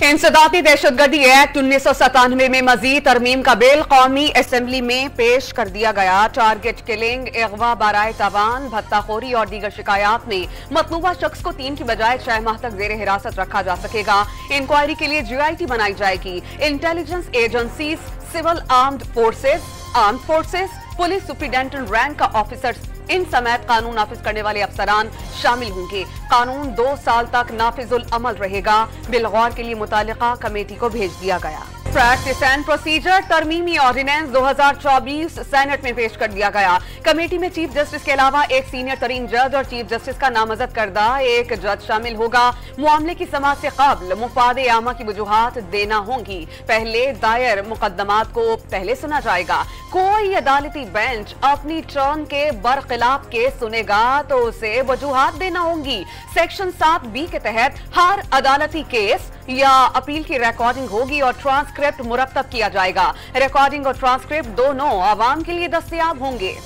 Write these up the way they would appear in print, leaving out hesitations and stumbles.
इंसदाती दहशतगर्दी एक्ट 1997 में मजीद तरमीम का बिल कौमी असम्बली में पेश कर दिया गया। टारगेट किलिंग, अगवा, बाराए तावान, भत्ताखोरी और दीगर शिकायत में मतलूबा शख्स को 3 की बजाय 6 माह तक जेर हिरासत रखा जा सकेगा। इंक्वायरी के लिए GIT बनाई जाएगी। Intelligence agencies, civil armed forces, police superintendent rank का ऑफिसर्स इन समेत कानून नाफिज करने वाले अफसरान शामिल होंगे। कानून 2 साल तक नाफिजुल अमल रहेगा। बिल गौर के लिए मुतालिका कमेटी को भेज दिया गया। प्रैक्टिस एंड प्रोसीजर तरमीमी ऑर्डिनेंस 2024 सेनेट में पेश कर दिया गया। कमेटी में चीफ जस्टिस के अलावा एक सीनियर तरीन जज और चीफ जस्टिस का नामजद करदा एक जज शामिल होगा। मामले की समाअत से कबल मुफादे आमा की वजूहात देना होंगी। पहले दायर मुकदमात को पहले सुना जाएगा। कोई अदालती बेंच अपनी टर्न के बरखिलाफ केस सुनेगा तो उसे वजूहात देना होंगी। सेक्शन 7B के तहत हर अदालती केस या अपील की रिकॉर्डिंग होगी और ट्रांसक्रिप्ट मुरतब किया जाएगा। रिकॉर्डिंग और ट्रांसक्रिप्ट दोनों आवाम के लिए दस्तयाब होंगे।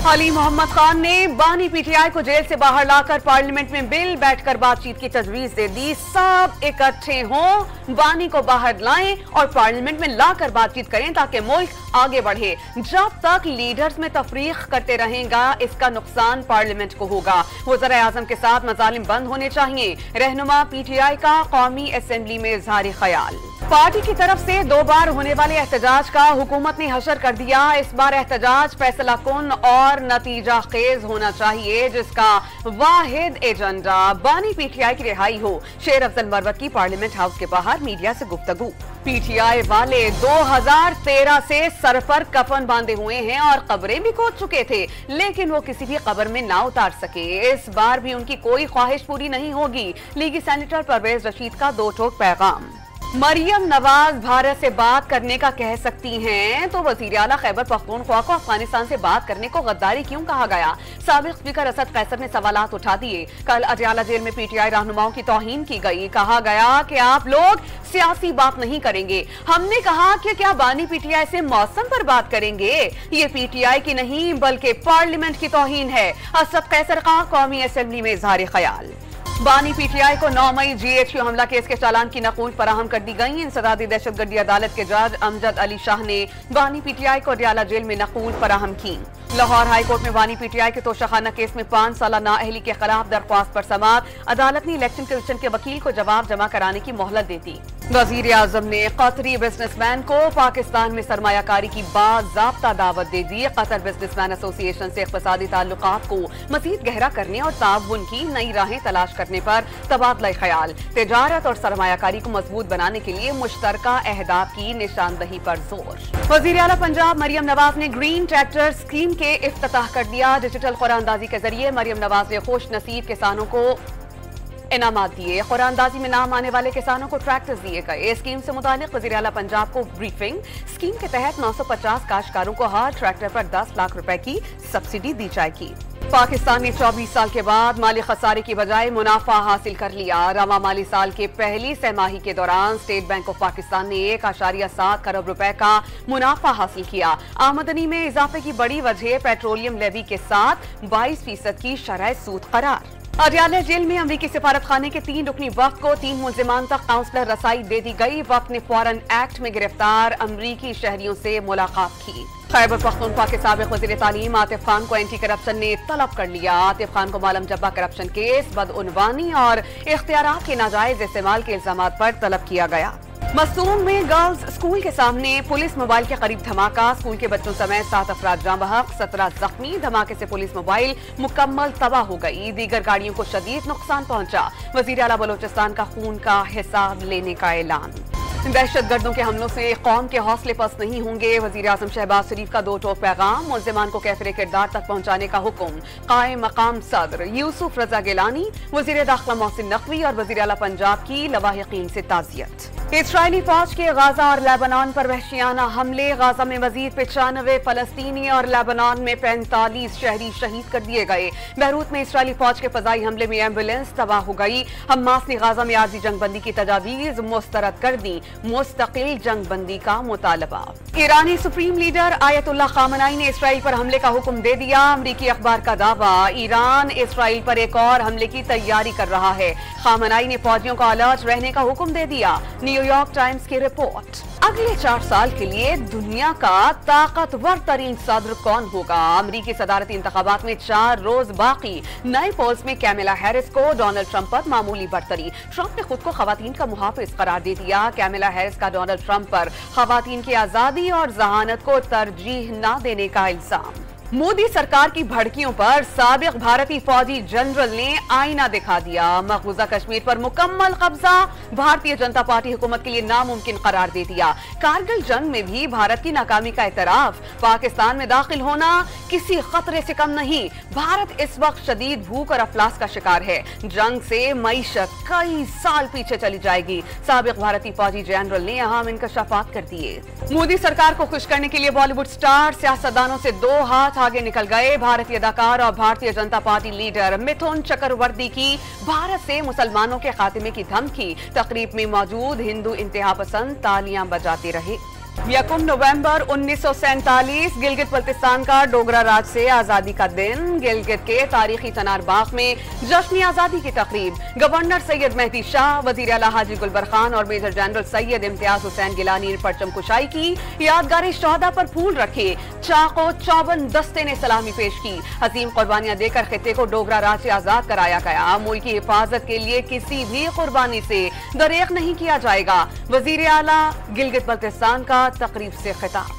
अली मोहम्मद खान ने बानी PTI को जेल से बाहर लाकर पार्लियामेंट में बिल बैठकर बातचीत की तजवीज दे दी। सब इकट्ठे हों, बानी को बाहर लाएं और पार्लियामेंट में लाकर बातचीत करें ताकि मुल्क आगे बढ़े। जब तक लीडर्स में तफरीक करते रहेगा इसका नुकसान पार्लियामेंट को होगा। वज़ीर आज़म के साथ मज़ालिम बंद होने चाहिए। रहनुमा PTI का कौमी असेंबली में इज़हार ख्याल। पार्टी की तरफ से 2 बार होने वाले एहतजाज का हुकूमत ने हशर कर दिया। इस बार एहतजाज फैसला कुन और नतीजा खेज होना चाहिए जिसका वाहिद एजेंडा बानी PTI की रिहाई हो। शेर अफजल मरवत की पार्लियामेंट हाउस के बाहर मीडिया से गुफ्तगू। PTI वाले 2013 से सर पर कफन बांधे हुए हैं और कब्रें भी खोद चुके थे, लेकिन वो किसी भी कब्र में ना उतार सके। इस बार भी उनकी कोई ख्वाहिश पूरी नहीं होगी। लीगी सेनेटर परवेज रशीद का 2 टोक पैगाम। मरियम नवाज भारत से बात करने का कह सकती हैं तो वजीर आला खैबर पख्तूनख्वा को अफगानिस्तान से बात करने को गद्दारी क्यों कहा गया? साबिक स्पीकर असद कैसर ने सवालात उठा दिए। कल अडियाला जेल में PTI रहनुमाओं की तौहीन की गई। कहा गया कि आप लोग सियासी बात नहीं करेंगे। हमने कहा कि क्या बानी PTI से मौसम पर बात करेंगे? ये PTI की नहीं बल्कि पार्लियामेंट की तौहीन है। असद कैसर का कौमी असेंबली में इज़हार ख्याल। बानी PTI को 9 मई GHQ हमला केस के चालान की नकूल फराहम कर दी गई। इंसदादी दहशतगर्दी अदालत के जज अमजद अली शाह ने बानी PTI को अडियाला जेल में नकूल फराहम की। लाहौर हाई कोर्ट में बानी PTI के तोशाखाना केस में 5 साला नाअहली के खिलाफ दरख्वास्त पर समाअत। अदालत ने इलेक्शन कमीशन के वकील को जवाब जमा कराने की मोहलत दे दी। वजीर आजम ने कतरी बिजनेसमैन को पाकिस्तान में सरमायाकारी की बाज़ाब्ता दावत दे दी। कतर बिजनेसमैन एसोसिएशन से इक़्तिसादी ताल्लुकात को मज़ीद गहरा करने और ताउन की नई राहें तलाश करने पर तबादला ख्याल। तिजारत और सरमायाकारी को मजबूत बनाने के लिए मुश्तरका अहदाफ की निशानदही पर जोर। वज़ीर आला पंजाब मरियम नवाज ने ग्रीन ट्रैक्टर स्कीम के इफ्तिताह कर दिया। डिजिटल कुरानदाजी के जरिए मरियम नवाज ने खुश नसीब किसानों को इनामात दिए। कुरानदाजी में नाम आने वाले किसानों को ट्रैक्टर्स दिए गए। स्कीम से मुतालिक वज़ीर आला पंजाब को ब्रीफिंग। स्कीम के तहत 950 काश्तकारों को हर ट्रैक्टर पर 10 लाख रुपए की सब्सिडी दी जाएगी। पाकिस्तान ने 24 साल के बाद माली खसारे की बजाय मुनाफा हासिल कर लिया। रवा माली साल के पहली सहमाही के दौरान स्टेट बैंक ऑफ पाकिस्तान ने 1.7 खरब रुपए का मुनाफा हासिल किया। आमदनी में इजाफे की बड़ी वजह पेट्रोलियम लेवी के साथ 22% की शरह सूद करार। अडियाला जेल में अमरीकी सिफारत खाने के 3 रुकनी वफ्द को 3 मुल्जिमान तक काउंसलर रसाई दे दी गई। वफ्द ने फौरन एक्ट में गिरफ्तार अमरीकी शहरियों से मुलाकात की। खैबर पख्तूनख्वा के साबिक वज़ीर तालीम आतिफ खान को एंटी करप्शन ने तलब कर लिया। आतिफ खान को मालम जब्बा करप्शन केस, बदउनवानी और इख्तियारात के नाजायज इस्तेमाल के इल्जामात पर तलब किया गया। मसूम में गर्ल्स स्कूल के सामने पुलिस मोबाइल के करीब धमाका। स्कूल के बच्चों समेत 7 अफराद जाँ बहक, 17 जख्मी। धमाके से पुलिस मोबाइल मुकम्मल तबाह हो गई। दीगर गाड़ियों को शदीद नुकसान पहुंचा। वज़ीर आला बलोचिस्तान का खून का हिसाब लेने का ऐलान। दहशत गर्दों के हमलों से कौम के हौसले पस्त नहीं होंगे। वज़ीर आज़म शहबाज शरीफ का 2 टोक पैगाम। मुल्ज़िमान को कैफिर किरदार तक पहुंचाने का हुक्म। कायम मकाम सदर यूसुफ रजा गिलानी, वज़ीर दाखिला मोहसिन नकवी और वज़ीर आला पंजाब की लवाहिकीन से ताज़ियत। इस्राइली फौज के गाजा और लेबनान पर वहशियाना हमले। गाजा में मजीद 95 फलस्तीनी और लेबनान में 45 शहरी शहीद कर दिए गए। बैरूत में इस्राइली फौज के फजाई हमले में एम्बुलेंस तबाह हो गई। हमास ने गाजा में आर्जी जंगबंदी की तजावीज़ मुस्तरद कर दी। मुस्तकिल जंगबंदी का मुतालबा। ईरानी सुप्रीम लीडर आयतुल्लाह खामनाई ने इसराइल पर हमले का हुक्म दे दिया। अमरीकी अखबार का दावा, ईरान इसराइल पर एक और हमले की तैयारी कर रहा है। खामनाई ने फौजियों को अलर्ट रहने का हुक्म दे दिया। न्यूयॉर्क टाइम्स की रिपोर्ट। अगले 4 साल के लिए दुनिया का ताकतवर तरीन सदर कौन होगा? अमरीकी सदारती इंतखाबात में 4 रोज बाकी। नए पोल्स में कैमिला हैरिस को डोनाल्ड ट्रंप पर मामूली बढ़तरी। ट्रंप ने खुद को खवातीन का मुहाफिज करार दे दिया। कैमिला हैरिस का डोनाल्ड ट्रंप पर खवातीन की आजादी और जहानत को तरजीह न देने का इल्जाम। मोदी सरकार की भड़कियों पर साबिक भारतीय फौजी जनरल ने आईना दिखा दिया। मकबूजा कश्मीर पर मुकम्मल कब्जा, भारतीय जनता पार्टी हुकूमत के लिए नामुमकिन करार दे दिया। कारगिल जंग में भी भारत की नाकामी का एतराफ, पाकिस्तान में दाखिल होना किसी खतरे से कम नहीं। भारत इस वक्त शदीद भूख और अफलास का शिकार है। जंग से मईशत कई साल पीछे चली जाएगी। साबिक भारतीय फौजी जनरल ने अहम इंकशाफात कर दिए। मोदी सरकार को खुश करने के लिए बॉलीवुड स्टार सियासतदानों से 2 हाथ आगे निकल गए। भारतीय अदाकार और भारतीय जनता पार्टी लीडर मिथुन चक्रवर्ती की भारत से मुसलमानों के खात्मे की धमकी। तकरीब में मौजूद हिंदू इंतहा पसंद तालियां बजाते रहे। 1 नवंबर 1947 गिलगित बल्तिस्तान का डोगरा राज से आजादी का दिन। गिलगित के तारीखी तनार बाग में जश्न आजादी की तकरीब। गवर्नर सैयद मेहदी शाह, वजीर आला हाजी गुलबर खान और मेजर जनरल सैयद इम्तियाज हुसैन गिलानी ने परचम कुशाई की। यादगारी शोहदा पर फूल रखे। चाको चौबन दस्ते ने सलामी पेश की। अजीम कुर्बानियां देकर खित्ते को डोगरा राज से आजाद कराया गया। मुल्क की हिफाजत के लिए किसी भी कुर्बानी से दरेक नहीं किया जाएगा। वजीर आला गिलगित बल्तिस्तान का तकरीब से खिताब।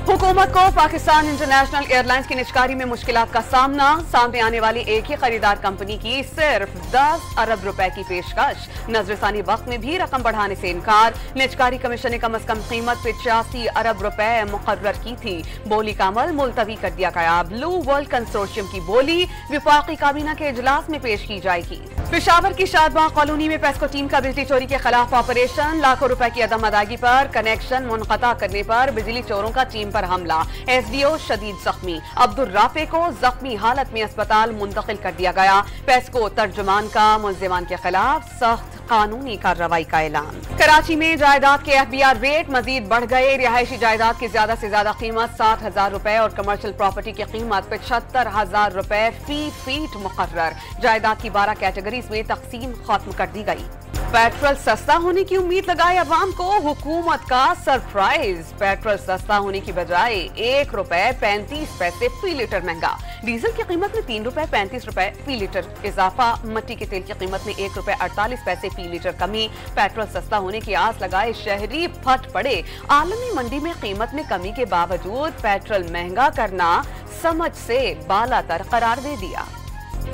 हुकूमत को पाकिस्तान इंटरनेशनल एयरलाइंस की निजकारी में मुश्किलात का सामना। सामने आने वाली एक ही खरीदार कंपनी की सिर्फ 10 अरब रुपए की पेशकश। नजरसानी वक्त में भी रकम बढ़ाने से इनकार। निजकारी कमीशन ने कम अज कम कीमत 85 अरब रुपए मुकर्रर की थी। बोली का अमल मुलतवी कर दिया गया। ब्लू वर्ल्ड कंसोर्शियम की बोली विफाकी काबीना के इजलास में पेश की जाएगी। पेशावर की शादबाग कॉलोनी में पेस्को टीम का बिजली चोरी के खिलाफ ऑपरेशन। लाखों रुपए की अदम अदायगी पर कनेक्शन मुनक़ता करने पर बिजली चोरों का टीम पर हमला। एसडीओ शदीद जख्मी। अब्दुल राफे को जख्मी हालत में अस्पताल मुंतकिल कर दिया गया। पेस्को तर्जुमान का मुल्जिमान के खिलाफ सख्त कानूनी कार्रवाई का ऐलान। कराची में जायदाद के एफबीआर रेट मजीद बढ़ गए। रिहायशी जायदाद की ज्यादा से ज्यादा कीमत 60,000 रुपए और कमर्शियल प्रॉपर्टी की कीमत 75,000 रुपए फी फीट मुकर्रर। जायदाद की 12 कैटेगरीज में तकसीम खत्म कर दी गई। पेट्रोल सस्ता होने की उम्मीद लगाए अवाम को हुकूमत का सरप्राइज। पेट्रोल सस्ता होने की बजाय 1 रुपए 35 पैसे फी लीटर महंगा। डीजल की कीमत में 3 रुपए 35 रुपए फी लीटर इजाफा। मट्टी के तेल की कीमत में 1 रुपए 48 पैसे फी लीटर कमी। पेट्रोल सस्ता होने की आस लगाए शहरी फट पड़े। आलमी मंडी में कीमत में कमी के बावजूद पेट्रोल महंगा करना समझ से बालातर करार दे दिया।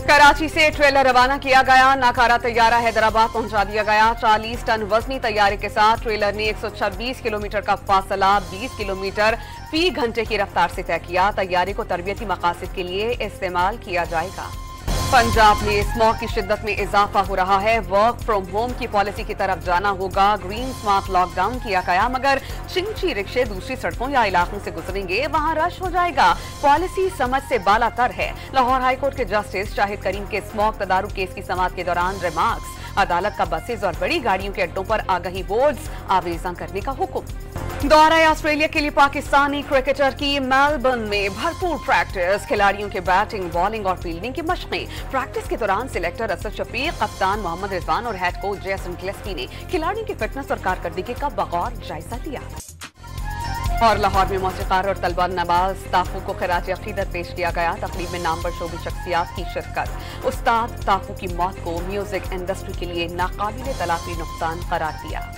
कराची से ट्रेलर रवाना किया गया। नाकारा तैयारा हैदराबाद पहुंचा दिया गया। 40 टन वजनी तैयारे के साथ ट्रेलर ने 126 किलोमीटर का फासला 20 किलोमीटर फी घंटे की रफ्तार से तय किया। तैयारे को तरबियती मकासद के लिए इस्तेमाल किया जाएगा। पंजाब में स्मॉग की शिद्दत में इजाफा हो रहा है। वर्क फ्रॉम होम की पॉलिसी की तरफ जाना होगा। ग्रीन स्मार्ट लॉकडाउन किया गया, मगर चिंची रिक्शे दूसरी सड़कों या इलाकों से गुजरेंगे वहां रश हो जाएगा। पॉलिसी समझ से बालातर है। लाहौर हाईकोर्ट के जस्टिस शाहिद करीम के स्मॉग तदारुक केस की समाअत के दौरान रिमार्क्स। अदालत का बसेज और बड़ी गाड़ियों के अड्डों पर आगाही बोर्ड्स आवेजा करने का हुक्म। दौरा ऑस्ट्रेलिया के लिए पाकिस्तानी क्रिकेटर की मेलबर्न में भरपूर प्रैक्टिस। खिलाड़ियों के बैटिंग, बॉलिंग और फील्डिंग की मशकें। प्रैक्टिस के दौरान सिलेक्टर असद शफीक, कप्तान मोहम्मद रिजवान और हेड कोच जेसन गिलेस्पी ने खिलाड़ियों की फिटनेस और कारकर्दगी का बगौर जायजा लिया। और लाहौर में मौसीकार और तलबा नवाज ताफू को खराज अकीदत पेश किया गया। तकरीब में नामवर शोबी शख्सियात की शिरकत। उस्ताद ताफू की मौत को म्यूजिक इंडस्ट्री के लिए नाकाबिले तलाफी नुकसान करार दिया।